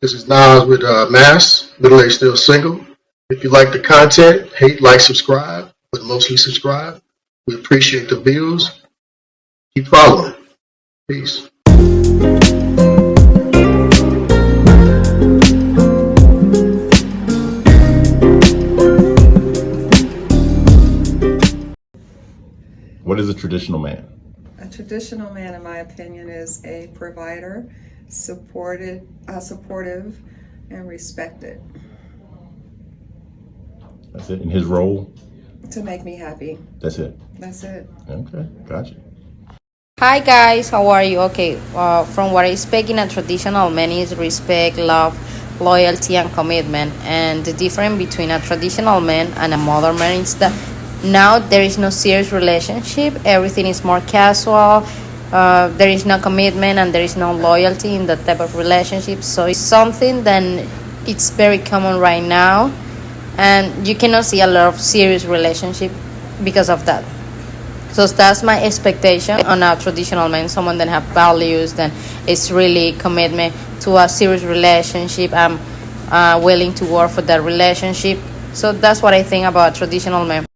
This is Nas with Mass, Middle Age Still Single. If you like the content, hate, like, subscribe, but mostly subscribe. We appreciate the views. Keep following. Peace. What is a traditional man? A traditional man, in my opinion, is a provider, supportive, and respected. That's it. In his role? To make me happy. That's it. That's it. Okay, gotcha. Hi guys, how are you? Okay, from what I speak in a traditional man is respect, love, loyalty, and commitment. And the difference between a traditional man and a modern man is that now there is no serious relationship. Everything is more casual. There is no commitment and there is no loyalty in that type of relationship. So it's something that it's very common right now, and you cannot see a lot of serious relationship because of that. So that's my expectation on a traditional man, someone that have values, then is really commitment to a serious relationship. I'm willing to work for that relationship. So that's what I think about traditional men.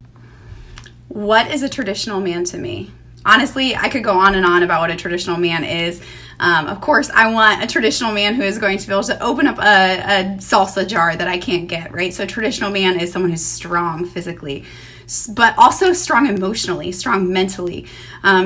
What is a traditional man to me? Honestly, I could go on and on about what a traditional man is. Of course, I want a traditional man who is going to be able to open up a salsa jar that I can't get, right? So a traditional man is someone who's strong physically, but also strong emotionally, strong mentally,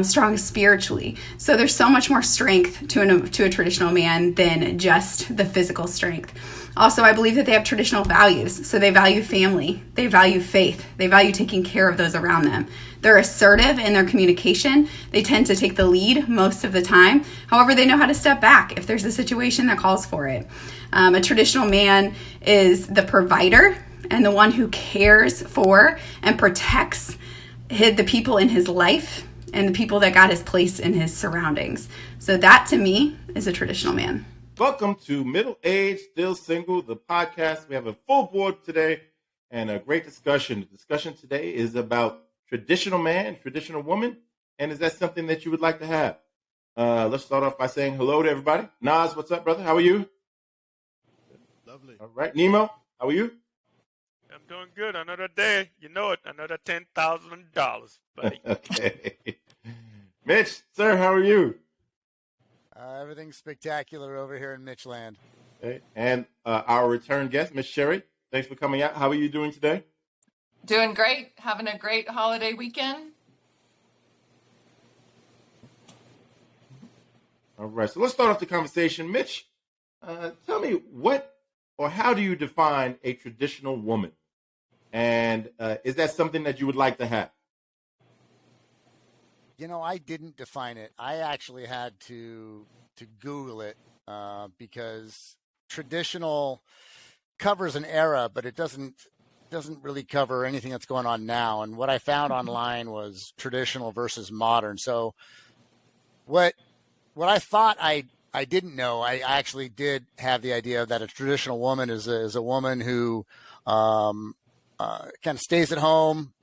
strong spiritually. So there's so much more strength to a traditional man than just the physical strength. Also, I believe that they have traditional values. So they value family, they value faith, they value taking care of those around them. They're assertive in their communication. They tend to take the lead most of the time. However, they know how to step back if there's a situation that calls for it. A traditional man is the provider and the one who cares for and protects the people in his life and the people that God has placed in his surroundings. So that, to me, is a traditional man. Welcome to Middle Age Still Single, the podcast. We have a full board today and a great discussion. The discussion today is about traditional man, traditional woman, and is that something that you would like to have? Let's start off by saying hello to everybody. Nas, what's up, brother? How are you? Lovely. All right. Nemo, how are you? I'm doing good. Another day. You know it. Another $10,000, buddy. Okay. Mitch, sir, how are you? Everything's spectacular over here in Mitchland. Okay. And our return guest, Miss Sherry, thanks for coming out. How are you doing today? Doing great. Having a great holiday weekend. All right. So let's start off the conversation. Mitch, tell me what or how do you define a traditional woman? And is that something that you would like to have? You know, I didn't define it. I actually had to Google it because traditional covers an era, but it doesn't really cover anything that's going on now. And what I found online was traditional versus modern. So what I thought I didn't know, I actually did have the idea that a traditional woman is a woman who kind of stays at home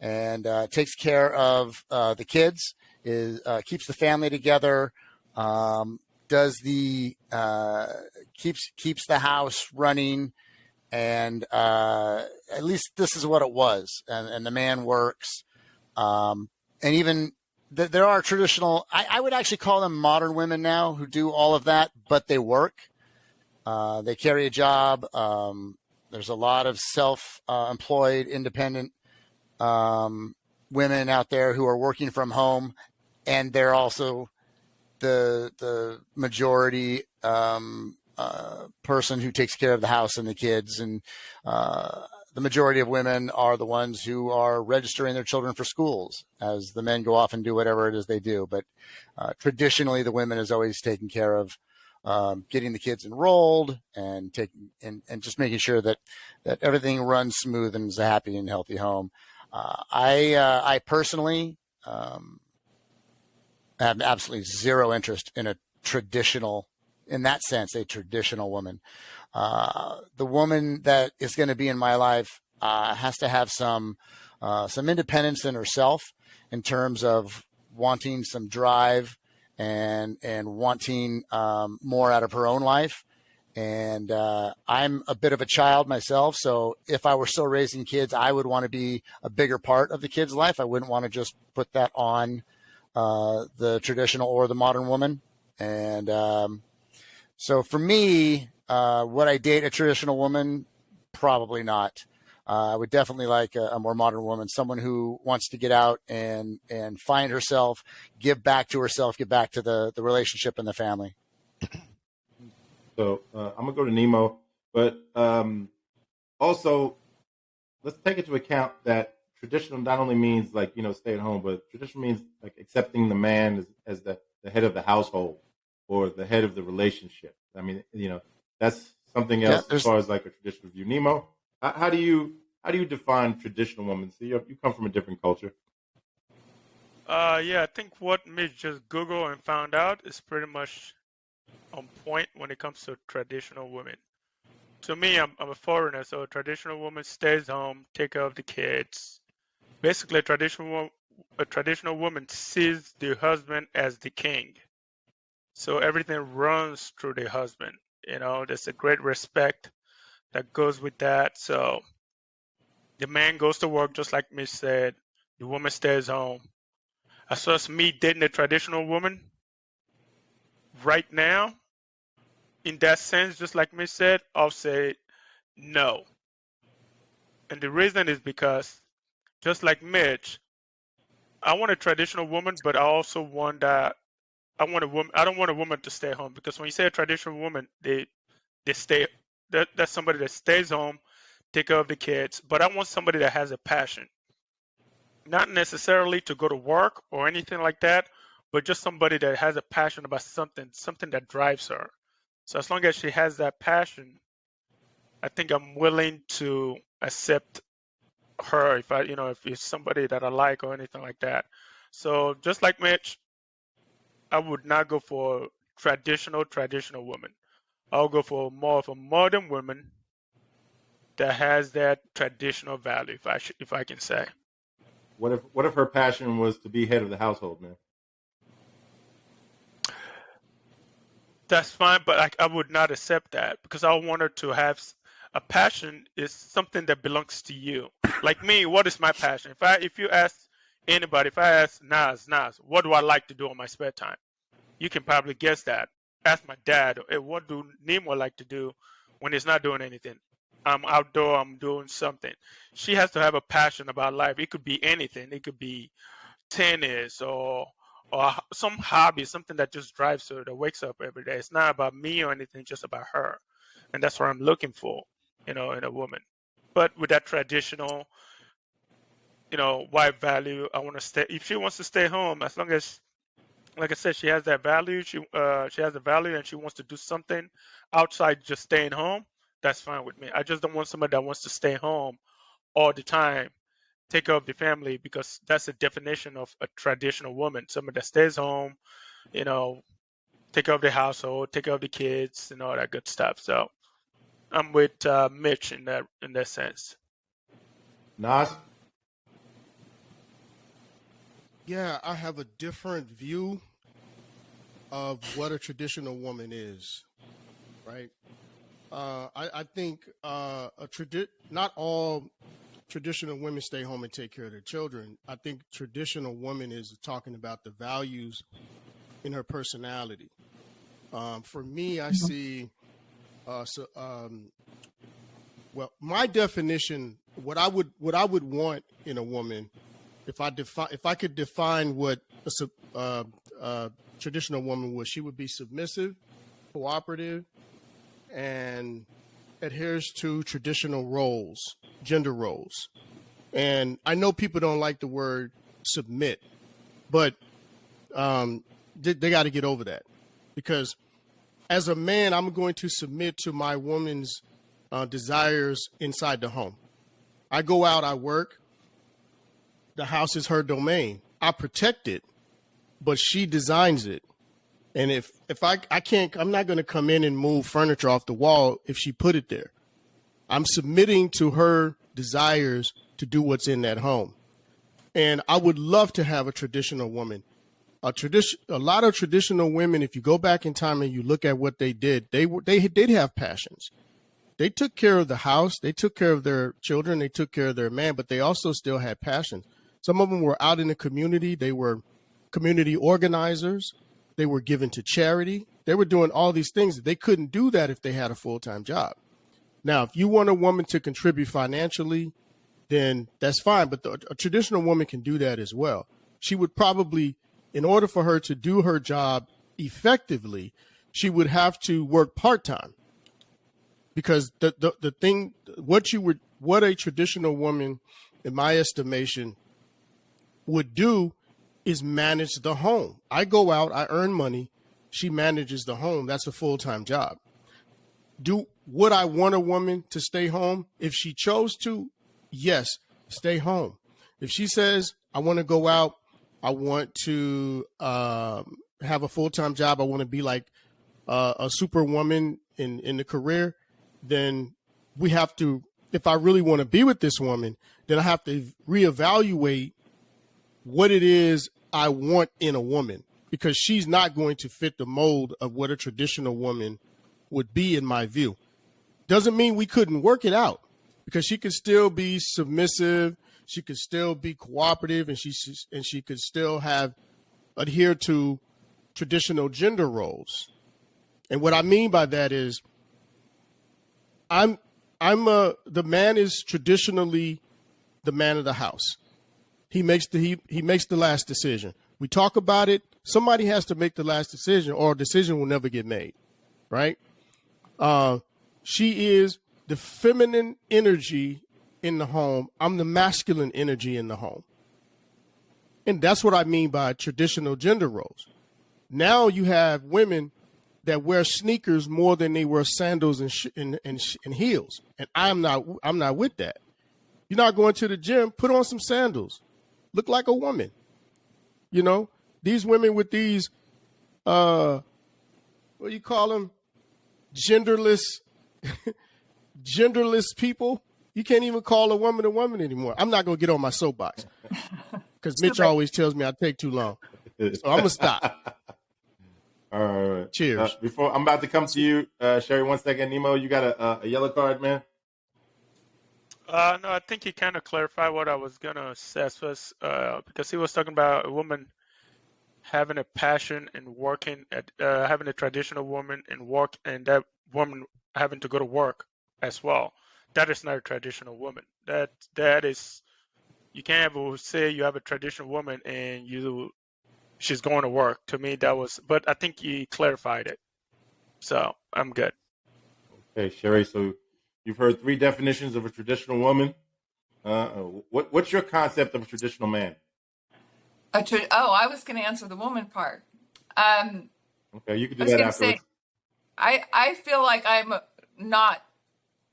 and takes care of the kids, keeps the family together, keeps the house running, and at least this is what it was. And the man works, and even there are traditional. I would actually call them modern women now who do all of that, but they work. They carry a job. There's a lot of self-employed, independent women out there who are working from home, and they're also the majority person who takes care of the house and the kids. And the majority of women are the ones who are registering their children for schools as the men go off and do whatever it is they do. But traditionally, the women is always taking care of getting the kids enrolled and just making sure that everything runs smooth and is a happy and healthy home. I personally have absolutely zero interest in a traditional woman. The woman that is going to be in my life has to have some independence in herself in terms of wanting some drive and wanting more out of her own life, And I'm a bit of a child myself, so if I were still raising kids, I would want to be a bigger part of the kid's life. I wouldn't want to just put that on the traditional or the modern woman. And so for me, would I date a traditional woman? Probably not. I would definitely like a more modern woman, someone who wants to get out and find herself, give back to herself, give back to the relationship and the family. So I'm gonna go to Nemo, but also let's take into account that traditional not only means like stay at home, but traditional means like accepting the man as the head of the household or the head of the relationship. I mean, that's something else as far as like a traditional view. Nemo, how do you define traditional woman? So you come from a different culture. Yeah, I think what Mitch just Googled and found out is pretty much on point when it comes to traditional women. To me, I'm a foreigner, so a traditional woman stays home, take care of the kids. Basically, a traditional woman sees the husband as the king. So everything runs through the husband. There's a great respect that goes with that. So the man goes to work, just like Mitch said. The woman stays home. As far as me dating a traditional woman, right now, in that sense, just like Mitch said, I'll say no. And the reason is because, just like Mitch, I want a traditional woman, but I also want that I want a woman. I don't want a woman to stay home, because when you say a traditional woman, they stay. That's somebody that stays home, take care of the kids. But I want somebody that has a passion, not necessarily to go to work or anything like that, but just somebody that has a passion about something that drives her. So as long as she has that passion, I think I'm willing to accept her if it's somebody that I like or anything like that. So just like Mitch, I would not go for traditional woman. I'll go for more of a modern woman that has that traditional value, if I can say. What if her passion was to be head of the household, man? That's fine, but I would not accept that, because I want her to have a passion is something that belongs to you. Like me, what is my passion? If you ask anybody, if I ask Nas, what do I like to do on my spare time? You can probably guess that. Ask my dad, hey, what do Nemo like to do when he's not doing anything? I'm outdoor, I'm doing something. She has to have a passion about life. It could be anything. It could be tennis or some hobby, something that just drives her, that wakes up every day. It's not about me or anything, just about her. And that's what I'm looking for, in a woman. But with that traditional, white value, I want to stay. If she wants to stay home, as long as, like I said, she has that value. She has the value, and she wants to do something outside just staying home. That's fine with me. I just don't want somebody that wants to stay home all the time, take care of the family, because that's the definition of a traditional woman. Somebody that stays home, take care of the household, take care of the kids, and all that good stuff. So I'm with Mitch in that sense. Nas? Yeah, I have a different view of what a traditional woman is, right? I think not all traditional women stay home and take care of their children. I think traditional woman is talking about the values in her personality. For me, I see, well, my definition, what I would want in a woman, if I could define what a traditional woman was, she would be submissive, cooperative, and adheres to traditional roles, gender roles. And I know people don't like the word submit, but they got to get over that, because as a man, I'm going to submit to my woman's desires inside the home. I go out, I work. The house is her domain. I protect it, but she designs it. And if I can't, I'm not going to come in and move furniture off the wall if she put it there. I'm submitting to her desires to do what's in that home. And I would love to have a traditional woman a lot of traditional women, if you go back in time and you look at what they did, they did have passions. They took care of the house, they took care of their children, they took care of their man, but they also still had passions. Some of them were out in the community. They were community organizers. They were given to charity. They were doing all these things. They couldn't do that if they had a full-time job. Now, if you want a woman to contribute financially, then that's fine. But a traditional woman can do that as well. She would probably, in order for her to do her job effectively, she would have to work part-time. Because the thing, what a traditional woman, in my estimation, would do is manage the home. I go out, I earn money. She manages the home. That's a full-time job. Would I want a woman to stay home? If she chose to, yes, stay home. If she says, I want to go out, I want to have a full-time job, I want to be like a superwoman in the career, then we have to, if I really want to be with this woman, then I have to reevaluate what it is I want in a woman, because she's not going to fit the mold of what a traditional woman would be, in my view. Doesn't mean we couldn't work it out, because she could still be submissive, she could still be cooperative, and she could still adhere to traditional gender roles. And what I mean by that is, the man is traditionally the man of the house. He makes the last decision. We talk about it. Somebody has to make the last decision, or a decision will never get made, right? She is the feminine energy in the home. I'm the masculine energy in the home. And that's what I mean by traditional gender roles. Now you have women that wear sneakers more than they wear sandals and heels. And I'm not with that. You're not going to the gym, put on some sandals. Look like a woman. You know, these women with these, what do you call them? Genderless people. You can't even call a woman anymore. I'm not going to get on my soapbox because Mitch always tells me I take too long. So I'm going to stop. All right. Cheers. Before I'm about to come to you, Sherry, 1 second. Nemo, you got a yellow card, man? No, I think he kind of clarified what I was going to say first, because he was talking about a woman having a passion and working at, having a traditional woman and work, and that woman having to go to work as well. That is not a traditional woman. That is, you can't ever say you have a traditional woman and she's going to work. To me, that was, but I think he clarified it. So I'm good. Okay, Sherry, so you've heard 3 definitions of a traditional woman. What's your concept of a traditional man? I was going to answer the woman part. Okay, you can do that afterwards. I feel like I'm not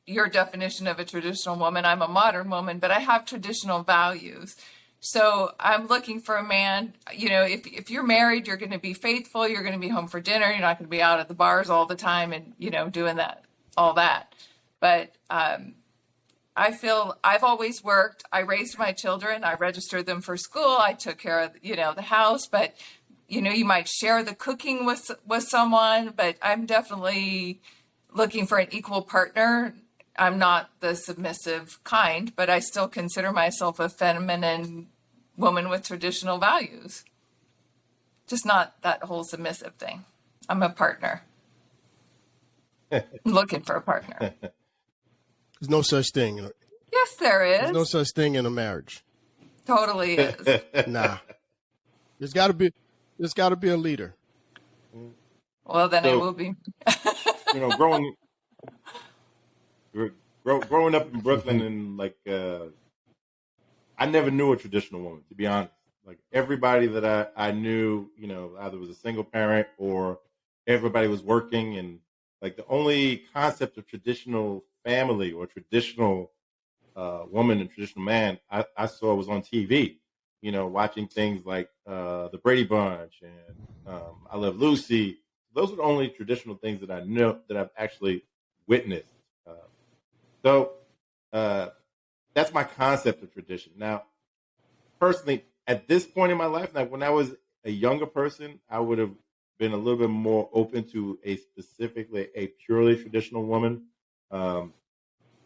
your definition of a traditional woman. I'm a modern woman, but I have traditional values. So I'm looking for a man, you know, if you're married, you're going to be faithful. You're going to be home for dinner. You're not going to be out at the bars all the time and, you know, doing all that. But I feel I've always worked. I raised my children. I registered them for school. I took care of, you know, the house. But, you know, you might share the cooking with someone. But I'm definitely looking for an equal partner. I'm not the submissive kind, but I still consider myself a feminine woman with traditional values. Just not that whole submissive thing. I'm a partner. I'm looking for a partner. There's no such thing. Yes, there is. There's no such thing in a marriage. Totally is. Nah. There's got to be a leader. Well, then I will be. You know, growing up in Brooklyn, and like I never knew a traditional woman, to be honest. Like everybody that I knew, you know, either was a single parent or everybody was working, and like the only concept of traditional family or traditional woman and traditional man I saw was on TV. You know, watching things like the Brady Bunch and I Love Lucy. Those are the only traditional things that I know that I've actually witnessed. So that's my concept of tradition. Now, personally, at this point in my life, like when I was a younger person, I would have been a little bit more open to specifically a purely traditional woman,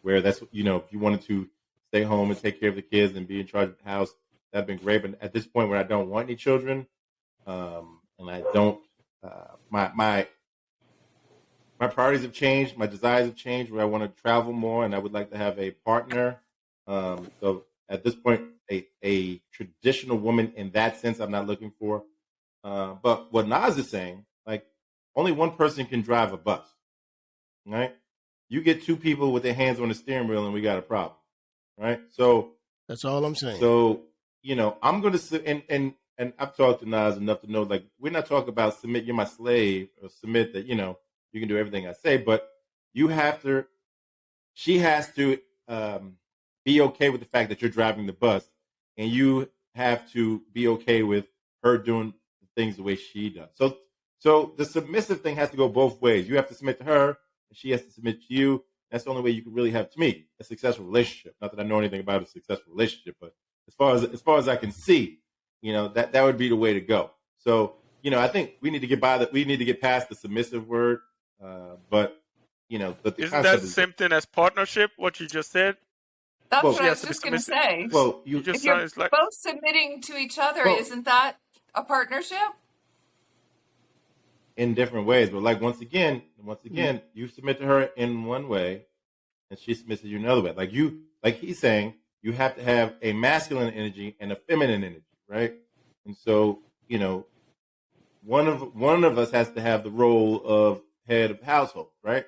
where that's, if you wanted to stay home and take care of the kids and be in charge of the house, that'd been great. But at this point where I don't want any children, and I don't, my priorities have changed, my desires have changed, where I want to travel more and I would like to have a partner. So at this point, a traditional woman in that sense, I'm not looking for. But what Nas is saying, like, only one person can drive a bus, right? You get two people with their hands on the steering wheel and we got a problem, right? So That's all I'm saying. So, I'm going to, and I've talked to Nas enough to know, like, we're not talking about submit, you're my slave, or submit that, you can do everything I say, but she has to be okay with the fact that you're driving the bus, and you have to be okay with her doing things the way she does. So the submissive thing has to go both ways. You have to submit to her, and she has to submit to you. That's the only way you can really have, to me, a successful relationship. Not that I know anything about a successful relationship, but as far as I can see, that would be the way to go. So, I think we need to get we need to get past the submissive word. But the Isn't that the same thing as partnership? What you just said? That's what I was just going to say. Well, if you're both submitting to each other, isn't that a partnership? In different ways, but like once again, you submit to her in one way, and she submits to you another way. Like he's saying, you have to have a masculine energy and a feminine energy, right? And so, one of us has to have the role of head of household, right?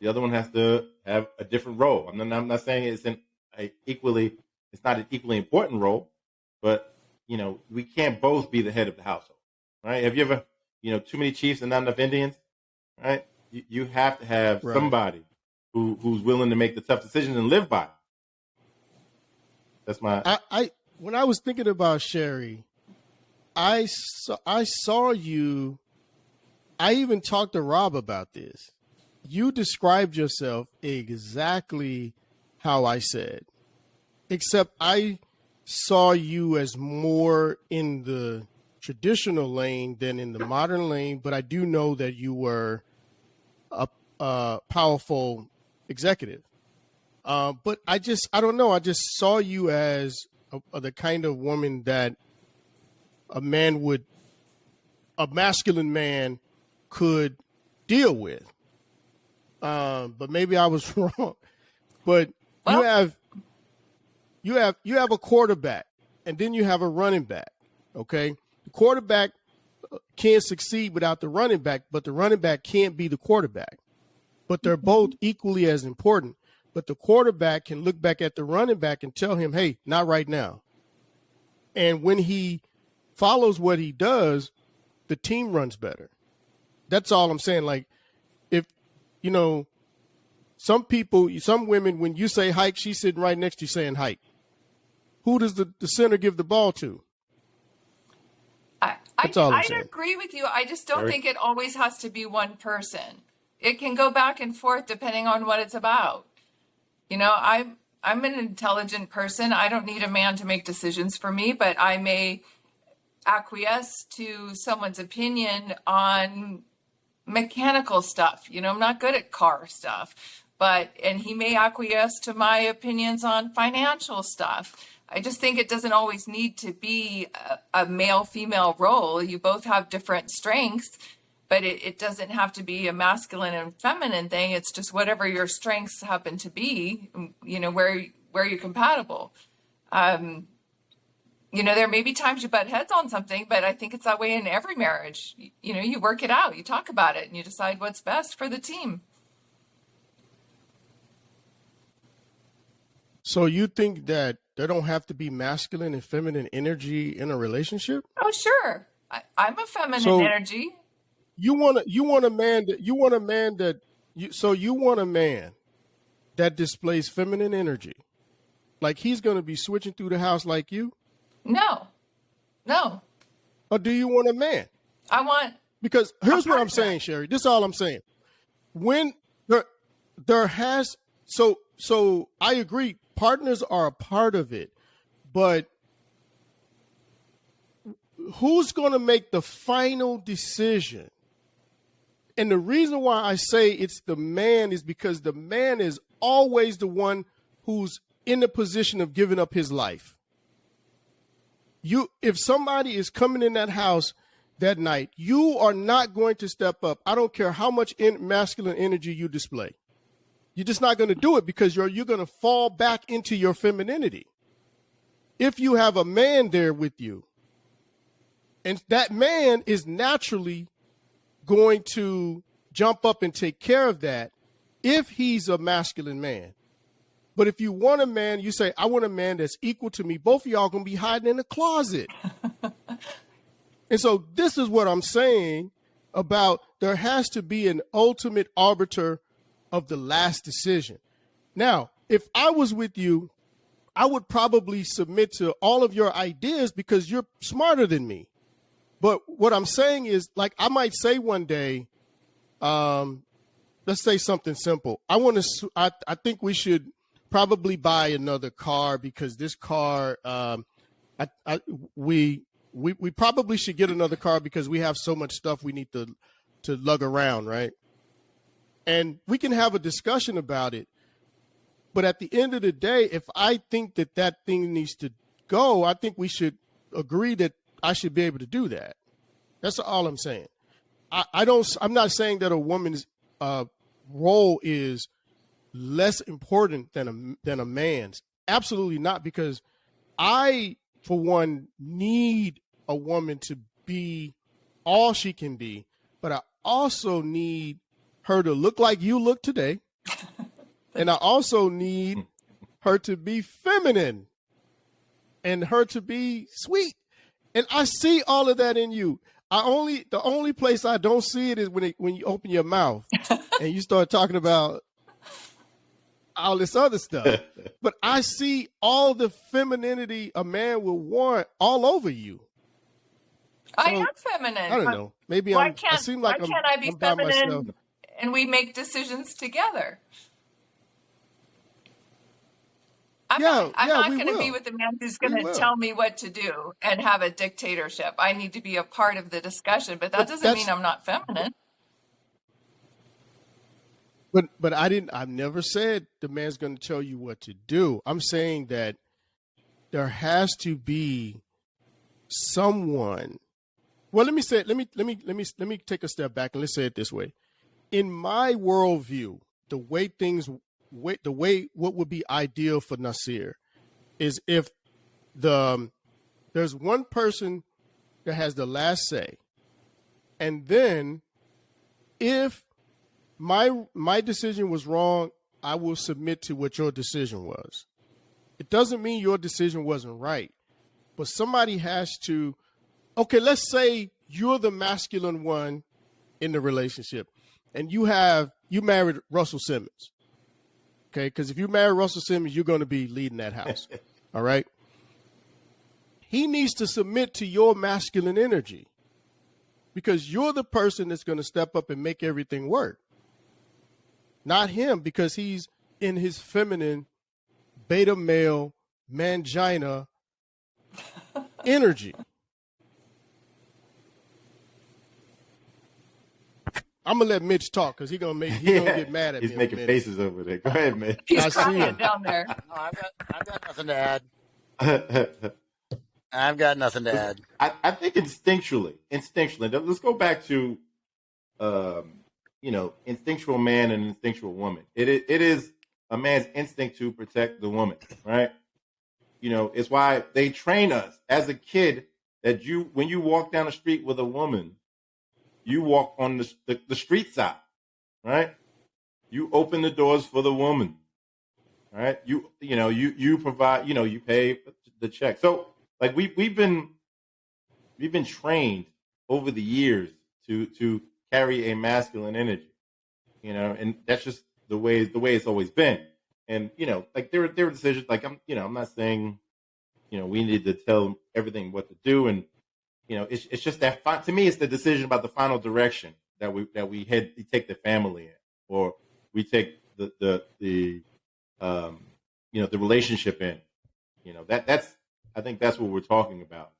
The other one has to have a different role. I'm not saying it's not an equally important role, but we can't both be the head of the household, right? Have you ever, too many chiefs and not enough Indians, right? You have to have somebody who's willing to make the tough decisions and live by it. That's my. When I was thinking about Sherry, I saw you. I even talked to Rob about this. You described yourself exactly how I said, except I saw you as more in the traditional lane than in the modern lane. But I do know that you were a powerful executive. But I don't know. I just saw you as the kind of woman that a masculine man could deal with. But maybe I was wrong. But you have a quarterback, and then you have a running back. Okay, the quarterback can't succeed without the running back, but the running back can't be the quarterback. But they're both equally as important. But the quarterback can look back at the running back and tell him, hey, not right now. And when he follows what he does, the team runs better. That's all I'm saying. Like, if, some women, when you say hike, she's sitting right next to you saying hike. Who does the center give the ball to? That's all I'm saying. I agree with you. I just don't think it always has to be one person. It can go back and forth depending on what it's about. I'm an intelligent person. I don't need a man to make decisions for me, but I may acquiesce to someone's opinion on mechanical stuff. I'm not good at car stuff, and he may acquiesce to my opinions on financial stuff. I just think it doesn't always need to be a male-female role. You both have different strengths, but it doesn't have to be a masculine and feminine thing. It's just whatever your strengths happen to be, where you're compatible. There may be times you butt heads on something, but I think it's that way in every marriage. You work it out, you talk about it, and you decide what's best for the team. So you think that there don't have to be masculine and feminine energy in a relationship? Oh, sure. I'm a feminine energy. You want a man that displays feminine energy. Like he's going to be switching through the house like you? No. Or do you want a man? Because here's what I'm saying, Sherry. This is all I'm saying. When there has, so I agree, partners are a part of it, but who's going to make the final decision? And the reason why I say it's the man is because the man is always the one who's in the position of giving up his life. If somebody is coming in that house that night, you are not going to step up. I don't care how much masculine energy you display. You're just not going to do it because you're going to fall back into your femininity. If you have a man there with you, and that man is naturally going to jump up and take care of that if he's a masculine man. But if you want a man, you say, I want a man that's equal to me. Both of y'all going to be hiding in the closet. And so this is what I'm saying about there has to be an ultimate arbiter of the last decision. Now, if I was with you, I would probably submit to all of your ideas because you're smarter than me. But what I'm saying is, like, I might say one day, let's say something simple. I think we should probably buy another car because this car, we probably should get another car because we have so much stuff we need to lug around, right? And we can have a discussion about it. But at the end of the day, if I think that thing needs to go, I think we should agree that I should be able to do that. That's all I'm saying. I'm not saying that a woman's role is less important than a man's. Absolutely not, because I, for one, need a woman to be all she can be, but I also need her to look like you look today. And I also need her to be feminine and her to be sweet. And I see all of that in you. The only place I don't see it is when you open your mouth and you start talking about all this other stuff. But I see all the femininity a man will want all over you. I am feminine. I don't know. Maybe why can't I be I'm by myself. feminine and we make decisions together? I'm not going to be with a man who's going to tell me what to do and have a dictatorship. I need to be a part of the discussion, but that doesn't mean I'm not feminine. But I've never said the man's going to tell you what to do. I'm saying that there has to be someone. Well, let me take a step back and let's say it this way. In my worldview, what would be ideal for Nasir is if there's one person that has the last say, and then if my decision was wrong, I will submit to what your decision was. It doesn't mean your decision wasn't right, but somebody has to. Okay, let's say you're the masculine one in the relationship, and you married Russell Simmons. Okay, because if you marry Russell Simmons, you're going to be leading that house. All right. He needs to submit to your masculine energy because you're the person that's going to step up and make everything work. Not him, because he's in his feminine beta male mangina energy. I'm gonna let Mitch talk because he's gonna get mad at me. He's making faces over there. Go ahead, Mitch. He's crying down there. No, I've got nothing to add. I've got nothing to add. I think instinctually. Let's go back to, instinctual man and instinctual woman. It is a man's instinct to protect the woman, right? It's why they train us as a kid that when you walk down the street with a woman, you walk on the street side, right? You open the doors for the woman, right? You provide, you pay the check. So like we've been trained over the years to carry a masculine energy, and that's just the way it's always been. And like there are decisions. Like I'm not saying we need to tell everything what to do, and it's just that to me, it's the decision about the final direction that we take the family in, or we take the relationship in. I think that's what we're talking about.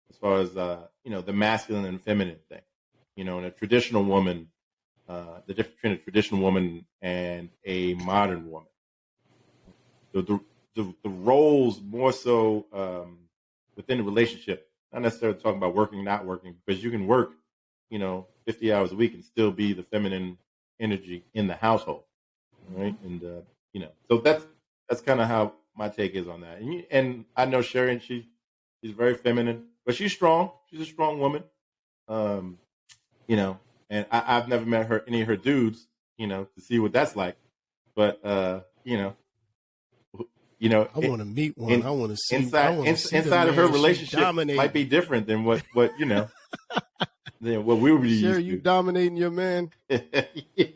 as far as the masculine and feminine thing. And a traditional woman, the difference between a traditional woman and a modern woman. The roles more so within the relationship, not necessarily talking about working, not working, because you can work, 50 hours a week and still be the feminine energy in the household, right? And so that's kind of how my take is on that. And I know Sherry, and she's very feminine, but she's strong. She's a strong woman, And I've never met any of her dudes, to see what that's like, but I want to meet one. I want to see inside of her relationship might be different than what than what we would be used to. Sherry, you dominating your man? Yeah.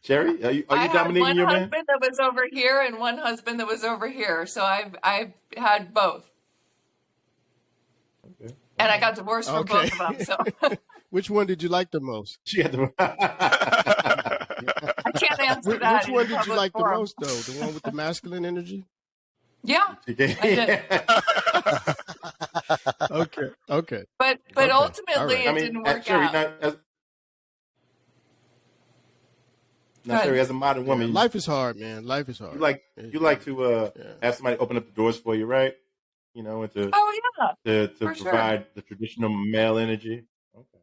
Sherry, are you dominating your man? I had one husband that was over here and one husband that was over here, so I've had both. Okay. And I got divorced from both of them. So which one did you like the most? She had the. I can't answer that. Which one did you like the most, though? The one with the masculine energy? Yeah, I did. Okay. But ultimately, it didn't work out. Sherry, as a modern woman, life is hard, man. Life is hard. You like to have somebody open up the doors for you, right? And to provide the traditional male energy. Okay.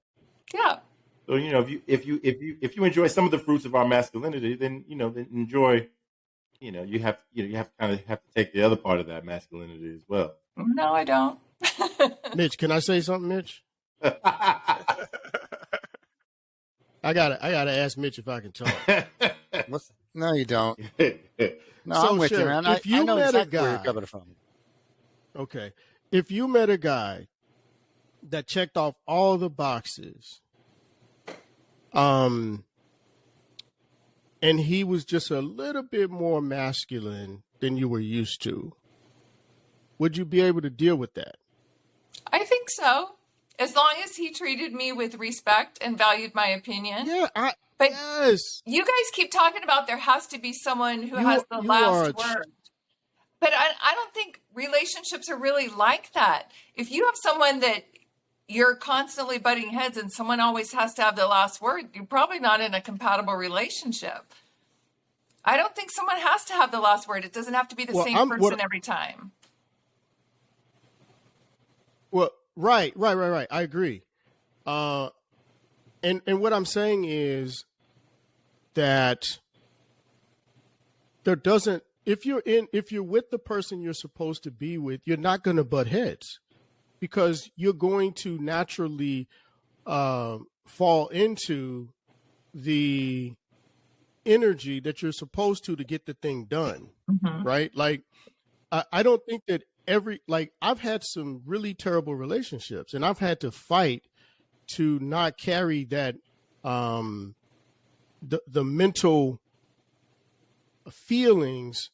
Yeah. So if you enjoy some of the fruits of our masculinity, then then enjoy. You have to take the other part of that masculinity as well. No, I don't. Mitch, can I say something, Mitch? I gotta ask Mitch if I can talk. No, you don't. No, So, I'm with Sherry, you, man. if you I know met exactly a where you're guy- coming from. Okay. If you met a guy that checked off all the boxes, and he was just a little bit more masculine than you were used to, would you be able to deal with that? I think so. As long as he treated me with respect and valued my opinion. Yeah, But yes. you guys keep talking about there has to be someone who has the you last are word. But I don't think relationships are really like that. If you have someone that you're constantly butting heads and someone always has to have the last word, you're probably not in a compatible relationship. I don't think someone has to have the last word. It doesn't have to be the same person every time. Well, right. I agree. And what I'm saying is that there doesn't, if you're with the person you're supposed to be with, you're not going to butt heads because you're going to naturally fall into the energy that you're supposed to get the thing done. Mm-hmm. Right? Like, I don't think that I've had some really terrible relationships and I've had to fight to not carry that, the mental feelings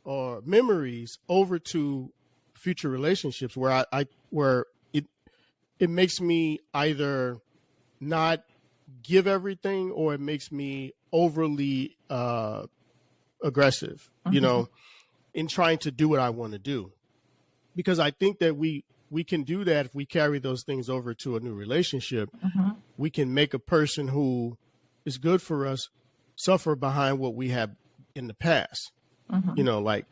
or memories over to future relationships where where it makes me either not give everything or it makes me overly aggressive, Mm-hmm. in trying to do what I want to do. Because I think that we can do that if we carry those things over to a new relationship. Mm-hmm. We can make a person who is good for us suffer behind what we have in the past. Mm-hmm. Like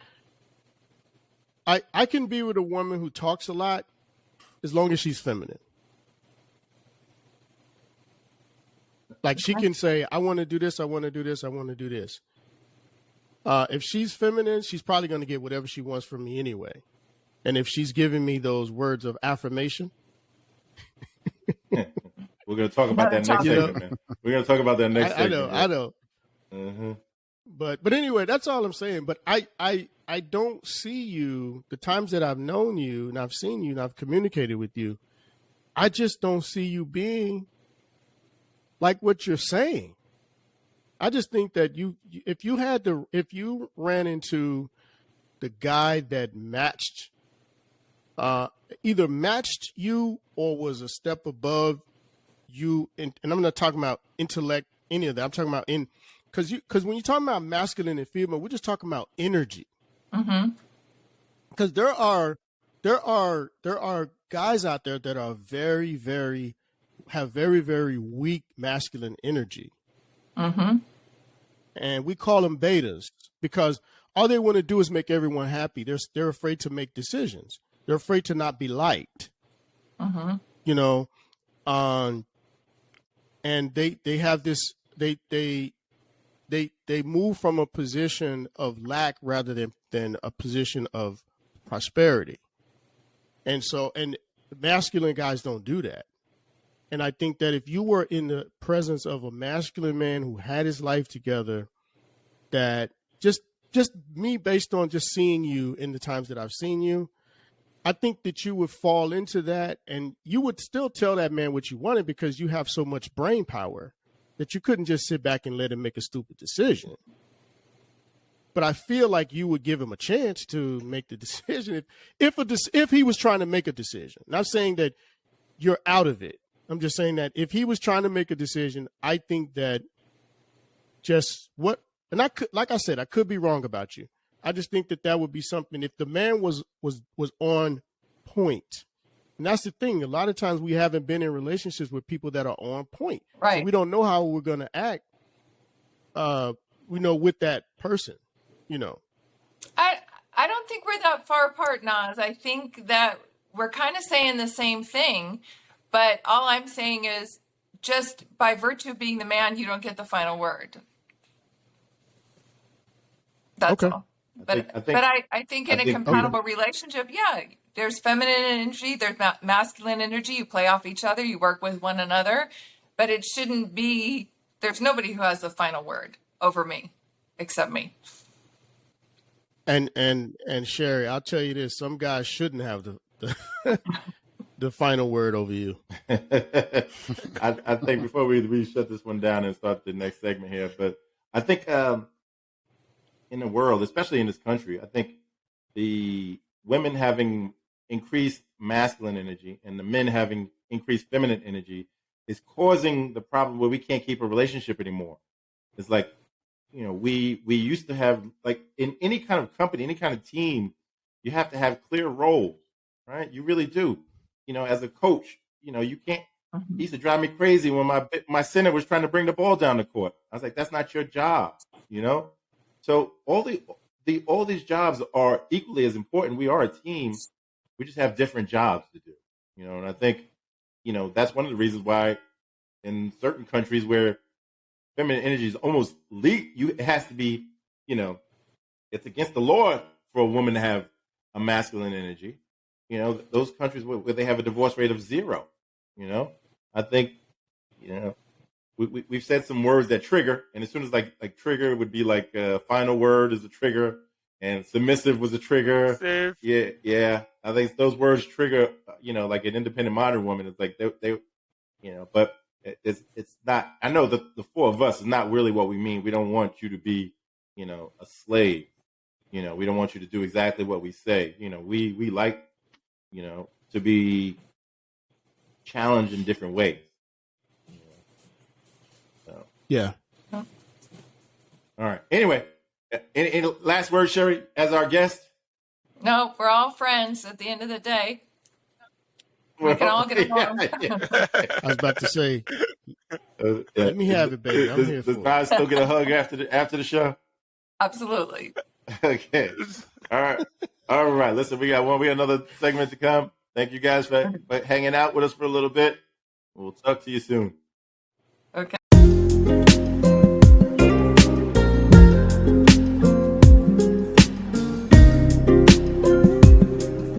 I can be with a woman who talks a lot as long as she's feminine. Like she can say, I want to do this, I want to do this, I want to do this. If she's feminine, she's probably going to get whatever she wants from me anyway. And if she's giving me those words of affirmation. We're going to talk about that next segment, man. We're going to talk about that next segment. I know. Mm-hmm. But anyway, that's all I'm saying. But I don't see you, the times that I've known you and I've seen you and I've communicated with you, I just don't see you being like what you're saying. I just think that if you ran into the guy that matched, either matched you or was a step above you, and I'm not talking about intellect, any of that. I'm talking about because when you're talking about masculine and female, we're just talking about energy. Mm-hmm. Because there are there are guys out there that are have very weak masculine energy, Mm-hmm. and we call them betas because all they want to do is make everyone happy. They're afraid to make decisions. They're afraid to not be liked. Mm-hmm. You know, and they have this they move from a position of lack rather than a position of prosperity. And masculine guys don't do that. And I think that if you were in the presence of a masculine man who had his life together, that just me based on just seeing you in the times that I've seen you, I think that you would fall into that and you would still tell that man what you wanted because you have so much brain power that you couldn't just sit back and let him make a stupid decision. But I feel like you would give him a chance to make the decision if he was trying to make a decision. Not saying that you're out of it. I'm just saying that if he was trying to make a decision, I think that like I said, I could be wrong about you. I just think that would be something if the man was on point. And that's the thing. A lot of times we haven't been in relationships with people that are on point. Right. So we don't know how we're going to act, with that person, I don't think we're that far apart, Nas. I think that we're kind of saying the same thing, but all I'm saying is just by virtue of being the man, you don't get the final word. That's all. But I think in a compatible relationship, yeah, there's feminine energy, there's masculine energy. You play off each other, you work with one another, but it shouldn't be. There's nobody who has the final word over me, except me. And Sherry, I'll tell you this: some guys shouldn't have the final word over you. I think before we shut this one down and start the next segment here, but I think in the world, especially in this country, I think the women having increased masculine energy and the men having increased feminine energy is causing the problem where we can't keep a relationship anymore. It's like, we used to have, like, in any kind of company, any kind of team, you have to have clear roles, right? You really do. As a coach, you can't. He used to drive me crazy when my center was trying to bring the ball down the court. I was like, that's not your job, So all these jobs are equally as important. We are a team. We just have different jobs to do, and I think, that's one of the reasons why in certain countries where feminine energy is almost it has to be, it's against the law for a woman to have a masculine energy. Those countries where they have a divorce rate of 0, I think, we've said some words that trigger, and as soon as like trigger would be like final word is a trigger, and submissive was a trigger. Safe. Yeah. I think those words trigger, like an independent modern woman. It's like they but it's not. I know that the four of us is not really what we mean. We don't want you to be, a slave. We don't want you to do exactly what we say. We like, to be challenged in different ways. So. Yeah. All right. Anyway, any last word, Sherry, as our guest? No, we're all friends at the end of the day. We can all get along. I was about to say, let me have it, baby. I'm here for it. Does Nas still get a hug after the show? Absolutely. Okay. All right. Listen, we got another segment to come. Thank you guys for hanging out with us for a little bit. We'll talk to you soon. Okay.